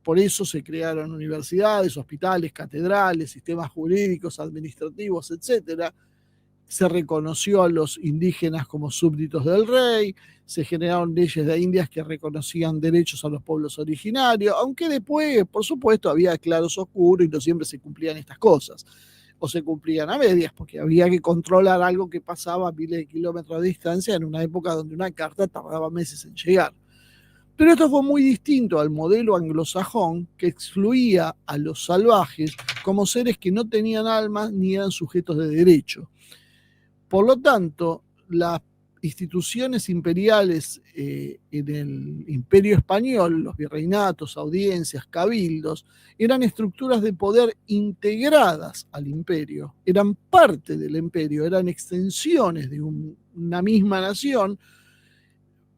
por eso se crearon universidades, hospitales, catedrales, sistemas jurídicos, administrativos, etcétera. Se reconoció a los indígenas como súbditos del rey, se generaron leyes de Indias que reconocían derechos a los pueblos originarios, aunque después, por supuesto, había claros oscuros y no siempre se cumplían estas cosas, o se cumplían a medias, porque había que controlar algo que pasaba a miles de kilómetros de distancia en una época donde una carta tardaba meses en llegar. Pero esto fue muy distinto al modelo anglosajón, que excluía a los salvajes como seres que no tenían alma ni eran sujetos de derecho. Por lo tanto, las instituciones imperiales en el Imperio Español, los virreinatos, audiencias, cabildos, eran estructuras de poder integradas al imperio, eran parte del imperio, eran extensiones de una misma nación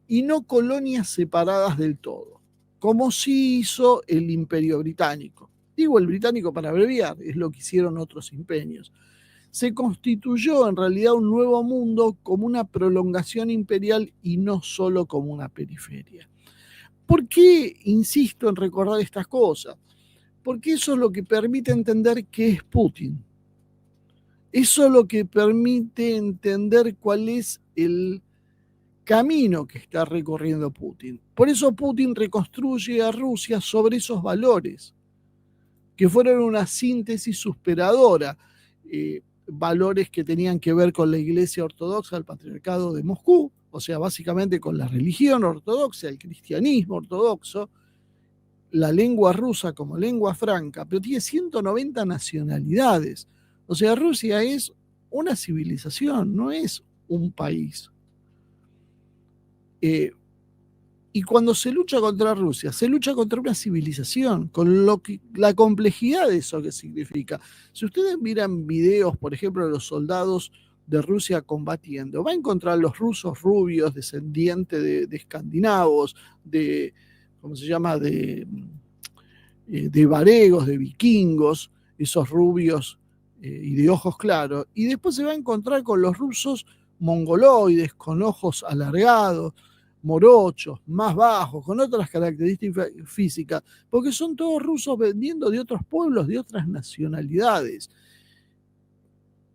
y no colonias separadas del todo, como sí hizo el Imperio Británico. Digo el británico para abreviar, es lo que hicieron otros imperios. Se constituyó en realidad un nuevo mundo como una prolongación imperial y no solo como una periferia. ¿Por qué insisto en recordar estas cosas? Porque eso es lo que permite entender qué es Putin. Eso es lo que permite entender cuál es el camino que está recorriendo Putin. Por eso Putin reconstruye a Rusia sobre esos valores, que fueron una síntesis superadora. Valores que tenían que ver con la Iglesia Ortodoxa, el Patriarcado de Moscú, o sea, básicamente con la religión ortodoxa, el cristianismo ortodoxo, la lengua rusa como lengua franca, pero tiene 190 nacionalidades. O sea, Rusia es una civilización, no es un país. Y cuando se lucha contra Rusia, se lucha contra una civilización, con la complejidad de eso que significa. Si ustedes miran videos, por ejemplo, de los soldados de Rusia combatiendo, va a encontrar los rusos rubios, descendientes de escandinavos, ¿cómo se llama?, de varegos, de vikingos, esos rubios y de ojos claros. Y después se va a encontrar con los rusos mongoloides, con ojos alargados, morochos, más bajos, con otras características físicas, porque son todos rusos vendiendo de otros pueblos, de otras nacionalidades.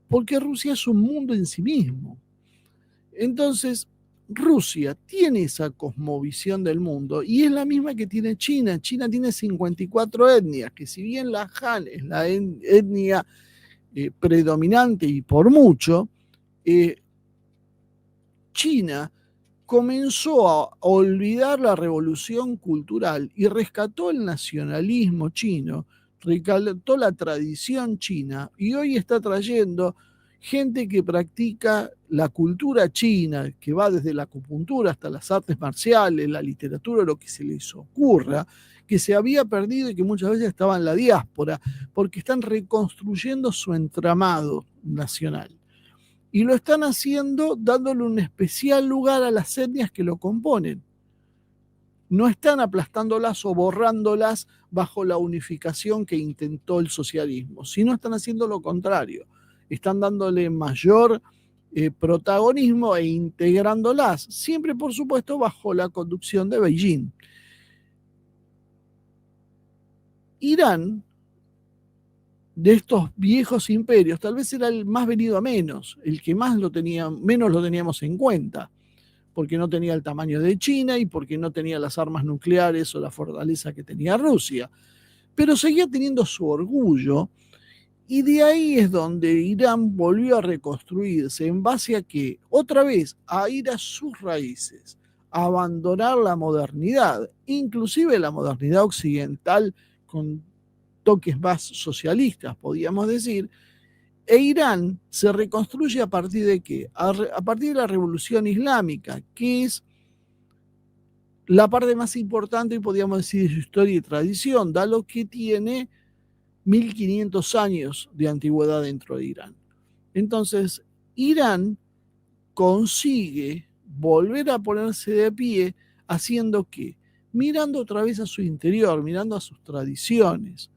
Porque Rusia es un mundo en sí mismo. Entonces, Rusia tiene esa cosmovisión del mundo y es la misma que tiene China. China tiene 54 etnias, que si bien la Han es la etnia predominante y por mucho, China comenzó a olvidar la revolución cultural y rescató el nacionalismo chino, rescató la tradición china y hoy está trayendo gente que practica la cultura china, que va desde la acupuntura hasta las artes marciales, la literatura, lo que se les ocurra, que se había perdido y que muchas veces estaba en la diáspora, porque están reconstruyendo su entramado nacional. Y lo están haciendo dándole un especial lugar a las etnias que lo componen. No están aplastándolas o borrándolas bajo la unificación que intentó el socialismo, sino están haciendo lo contrario. Están dándole mayor protagonismo e integrándolas, siempre por supuesto bajo la conducción de Beijing. Irán, de estos viejos imperios, tal vez era el más venido a menos, el que menos lo teníamos en cuenta, porque no tenía el tamaño de China y porque no tenía las armas nucleares o la fortaleza que tenía Rusia. Pero seguía teniendo su orgullo, y de ahí es donde Irán volvió a reconstruirse en base a que, otra vez, a ir a sus raíces, a abandonar la modernidad, inclusive la modernidad occidental con toques más socialistas, podríamos decir, e Irán se reconstruye a partir de ¿qué? A partir de la revolución islámica, que es la parte más importante, podríamos decir, de su historia y tradición, dado que tiene 1500 años de antigüedad dentro de Irán. Entonces, Irán consigue volver a ponerse de pie, haciendo ¿qué? Mirando otra vez a su interior, mirando a sus tradiciones.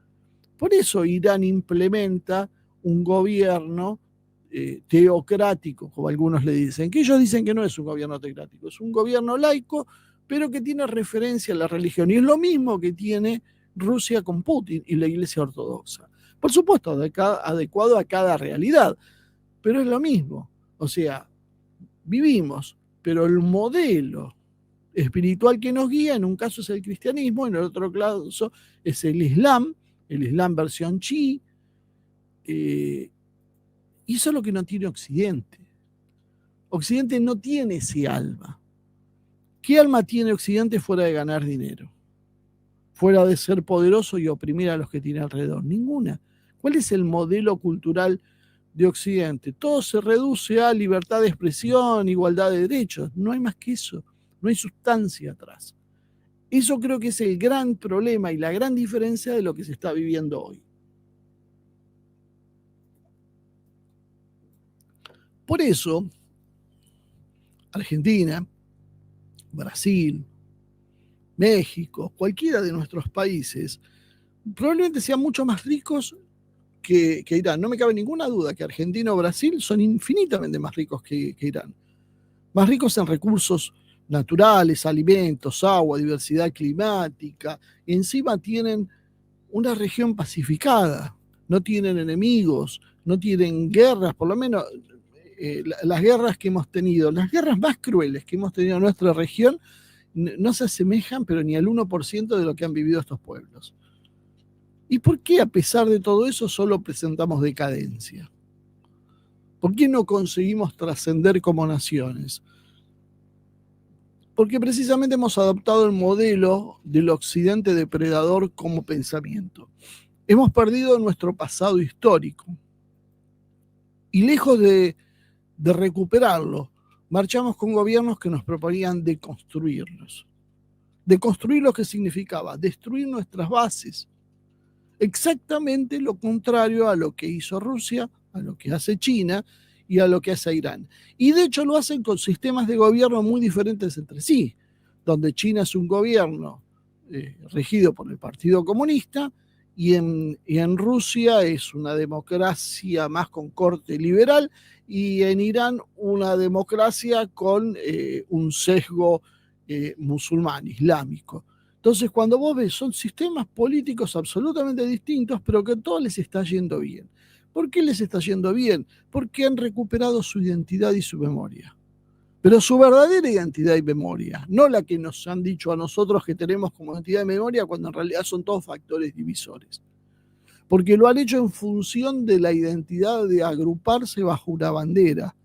Por eso Irán implementa un gobierno teocrático, como algunos le dicen, que ellos dicen que no es un gobierno teocrático, es un gobierno laico, pero que tiene referencia a la religión. Y es lo mismo que tiene Rusia con Putin y la Iglesia Ortodoxa. Por supuesto, adecuado a cada realidad, pero es lo mismo. O sea, vivimos, pero el modelo espiritual que nos guía, en un caso es el cristianismo, en el otro caso es el Islam versión chi, y eso es lo que no tiene Occidente. Occidente no tiene ese alma. ¿Qué alma tiene Occidente fuera de ganar dinero? Fuera de ser poderoso y oprimir a los que tiene alrededor. Ninguna. ¿Cuál es el modelo cultural de Occidente? Todo se reduce a libertad de expresión, igualdad de derechos. No hay más que eso. No hay sustancia atrás. Eso creo que es el gran problema y la gran diferencia de lo que se está viviendo hoy. Por eso, Argentina, Brasil, México, cualquiera de nuestros países, probablemente sean mucho más ricos que Irán. No me cabe ninguna duda que Argentina o Brasil son infinitamente más ricos que Irán. Más ricos en recursos naturales, alimentos, agua, diversidad climática. Encima tienen una región pacificada, no tienen enemigos, no tienen guerras, por lo menos las guerras que hemos tenido, las guerras más crueles que hemos tenido en nuestra región, no se asemejan, pero ni al 1% de lo que han vivido estos pueblos. ¿Y por qué, a pesar de todo eso, solo presentamos decadencia? ¿Por qué no conseguimos trascender como naciones? Porque precisamente hemos adoptado el modelo del occidente depredador como pensamiento. Hemos perdido nuestro pasado histórico. Y lejos de recuperarlo, marchamos con gobiernos que nos proponían deconstruirnos. Deconstruir lo que significaba destruir nuestras bases. Exactamente lo contrario a lo que hizo Rusia, a lo que hace China y a lo que hace Irán. Y de hecho lo hacen con sistemas de gobierno muy diferentes entre sí, donde China es un gobierno regido por el Partido Comunista y en Rusia es una democracia más con corte liberal y en Irán una democracia con un sesgo musulmán, islámico. Entonces, cuando vos ves, son sistemas políticos absolutamente distintos, pero que a todos les está yendo bien. ¿Por qué les está yendo bien? Porque han recuperado su identidad y su memoria. Pero su verdadera identidad y memoria, no la que nos han dicho a nosotros que tenemos como identidad y memoria, cuando en realidad son todos factores divisores. Porque lo han hecho en función de la identidad de agruparse bajo una bandera,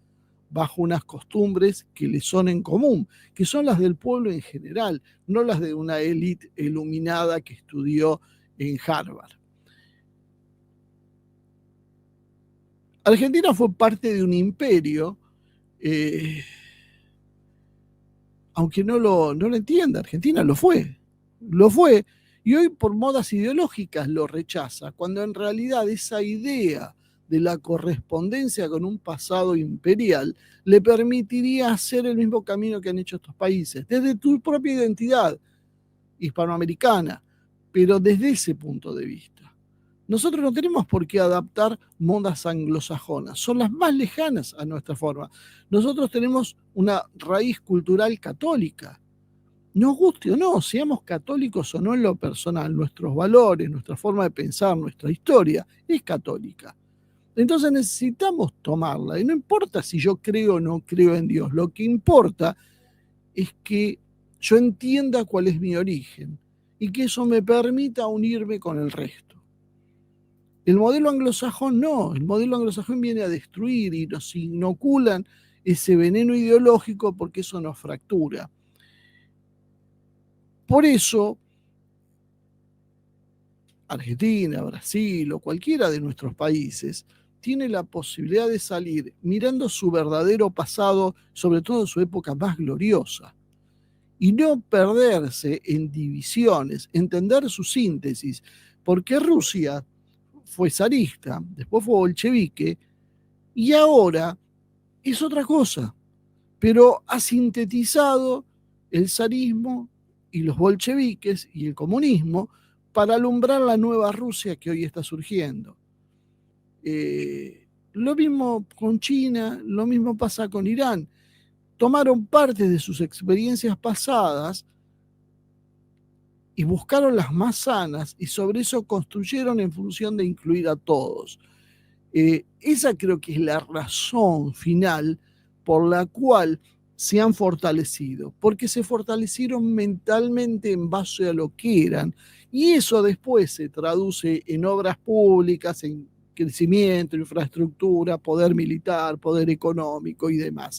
bajo unas costumbres que les son en común, que son las del pueblo en general, no las de una élite iluminada que estudió en Harvard. Argentina fue parte de un imperio, aunque no lo entienda, Argentina lo fue, y hoy por modas ideológicas lo rechaza, cuando en realidad esa idea de la correspondencia con un pasado imperial le permitiría hacer el mismo camino que han hecho estos países, desde tu propia identidad hispanoamericana, pero desde ese punto de vista. Nosotros no tenemos por qué adaptar modas anglosajonas, son las más lejanas a nuestra forma. Nosotros tenemos una raíz cultural católica. Nos guste o no, seamos católicos o no en lo personal, nuestros valores, nuestra forma de pensar, nuestra historia es católica. Entonces necesitamos tomarla. Y no importa si yo creo o no creo en Dios. Lo que importa es que yo entienda cuál es mi origen y que eso me permita unirme con el resto. El modelo anglosajón no. El modelo anglosajón viene a destruir y nos inoculan ese veneno ideológico porque eso nos fractura. Por eso, Argentina, Brasil o cualquiera de nuestros países tiene la posibilidad de salir mirando su verdadero pasado, sobre todo su época más gloriosa, y no perderse en divisiones, entender su síntesis, porque Rusia fue zarista, después fue bolchevique, y ahora es otra cosa, pero ha sintetizado el zarismo y los bolcheviques y el comunismo para alumbrar la nueva Rusia que hoy está surgiendo. Lo mismo con China, lo mismo pasa con Irán. Tomaron parte de sus experiencias pasadas y buscaron las más sanas y sobre eso construyeron en función de incluir a todos. Esa creo que es la razón final por la cual se han fortalecido, porque se fortalecieron mentalmente en base a lo que eran, y eso después se traduce en obras públicas, en crecimiento, infraestructura, poder militar, poder económico y demás.